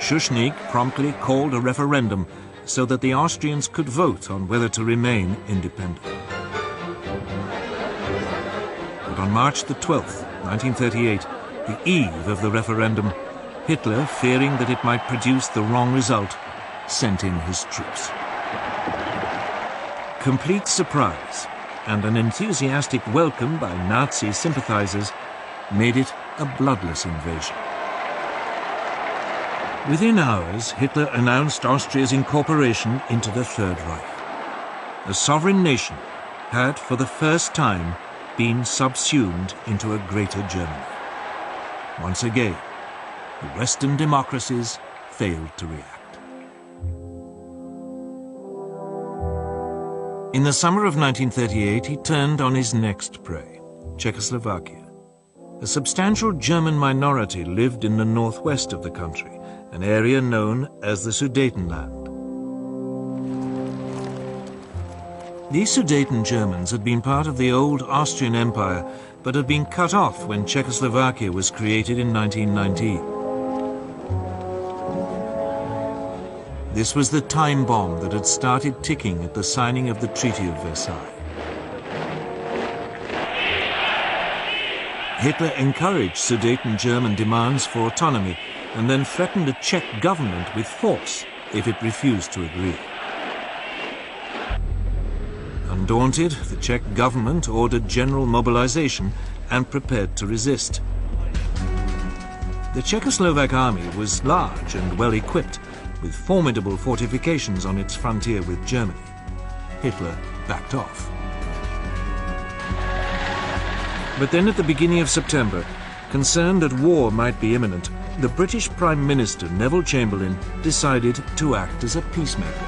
Schuschnigg promptly called a referendum so that the Austrians could vote on whether to remain independent. But on March the 12th, 1938, the eve of the referendum, Hitler, fearing that it might produce the wrong result, sent in his troops. Complete surprise and an enthusiastic welcome by Nazi sympathizers made it a bloodless invasion. Within hours, Hitler announced Austria's incorporation into the Third Reich. A sovereign nation had, for the first time, been subsumed into a greater Germany. Once again, the Western democracies failed to react. In the summer of 1938, he turned on his next prey, Czechoslovakia. A substantial German minority lived in the northwest of the country, an area known as the Sudetenland. These Sudeten Germans had been part of the old Austrian Empire, but had been cut off when Czechoslovakia was created in 1919. This was the time bomb that had started ticking at the signing of the Treaty of Versailles. Hitler encouraged Sudeten German demands for autonomy and then threatened the Czech government with force if it refused to agree. Undaunted, the Czech government ordered general mobilization and prepared to resist. The Czechoslovak army was large and well equipped, with formidable fortifications on its frontier with Germany. Hitler backed off. But then at the beginning of September, concerned that war might be imminent, the British Prime Minister Neville Chamberlain decided to act as a peacemaker.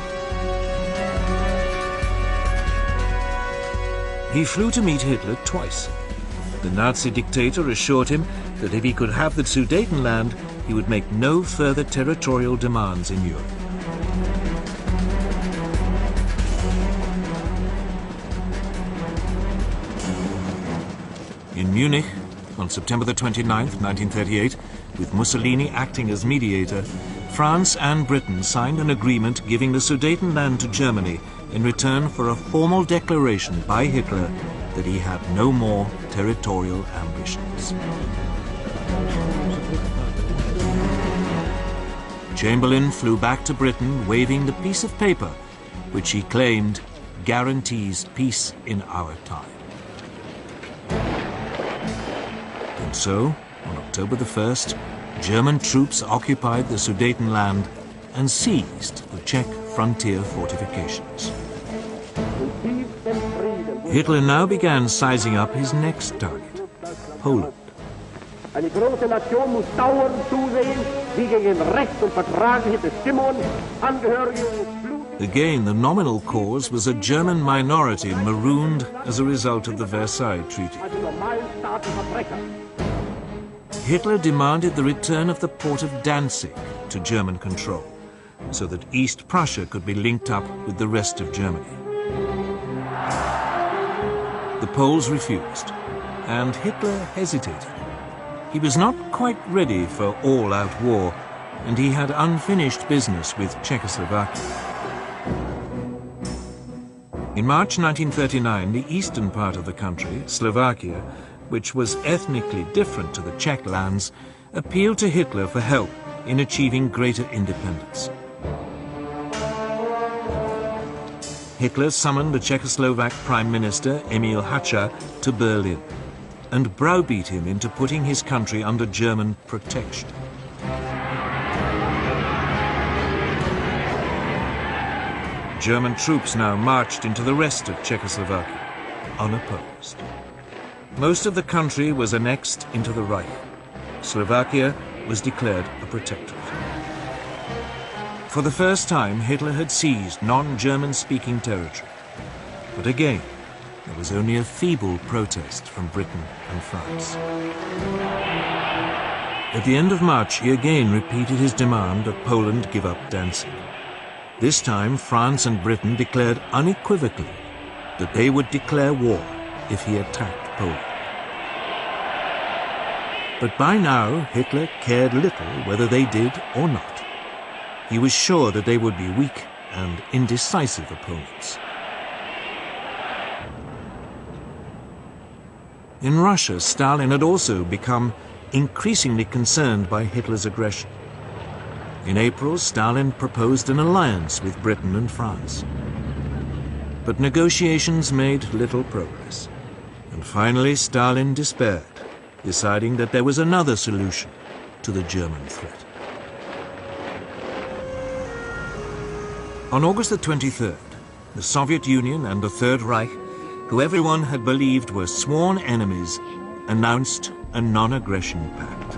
He flew to meet Hitler twice. The Nazi dictator assured him that if he could have the Sudetenland, he would make no further territorial demands in Europe. In Munich, on September the 29th, 1938, with Mussolini acting as mediator, France and Britain signed an agreement giving the Sudetenland to Germany in return for a formal declaration by Hitler that he had no more territorial ambitions. Chamberlain flew back to Britain waving the piece of paper, which he claimed guarantees peace in our time. And so, on October the 1st, German troops occupied the Sudetenland and seized the Czech frontier fortifications. Hitler now began sizing up his next target, Poland. Eine große Nation muss dauernd zusehen, wie gegen Recht und vertragliche Bestimmungen Angehörige des Blutes. Again, the nominal cause was a German minority marooned as a result of the Versailles Treaty. Hitler demanded the return of the port of Danzig to German control, so that East Prussia could be linked up with the rest of Germany. The Poles refused, and Hitler hesitated. He was not quite ready for all-out war, and he had unfinished business with Czechoslovakia. In March 1939, the eastern part of the country, Slovakia, which was ethnically different to the Czech lands, appealed to Hitler for help in achieving greater independence. Hitler summoned the Czechoslovak Prime Minister Emil Hácha to Berlin and browbeat him into putting his country under German protection. German troops now marched into the rest of Czechoslovakia, unopposed. Most of the country was annexed into the Reich. Slovakia was declared a protectorate. For the first time, Hitler had seized non-German-speaking territory. But again, there was only a feeble protest from Britain and France. At the end of March, he again repeated his demand that Poland give up Danzig. This time, France and Britain declared unequivocally that they would declare war if he attacked Poland. But by now, Hitler cared little whether they did or not. He was sure that they would be weak and indecisive opponents. In Russia, Stalin had also become increasingly concerned by Hitler's aggression. In April, Stalin proposed an alliance with Britain and France. But negotiations made little progress. And finally, Stalin despaired, deciding that there was another solution to the German threat. On August the 23rd, the Soviet Union and the Third Reich, who everyone had believed were sworn enemies, announced a non-aggression pact.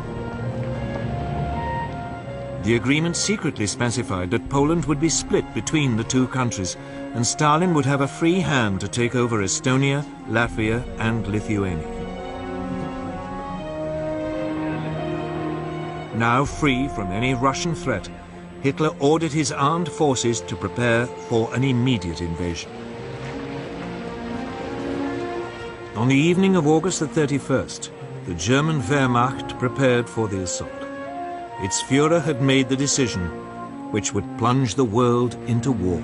The agreement secretly specified that Poland would be split between the two countries, and Stalin would have a free hand to take over Estonia, Latvia, and Lithuania. Now free from any Russian threat, Hitler ordered his armed forces to prepare for an immediate invasion. On the evening of August the 31st, the German Wehrmacht prepared for the assault. Its Führer had made the decision which would plunge the world into war.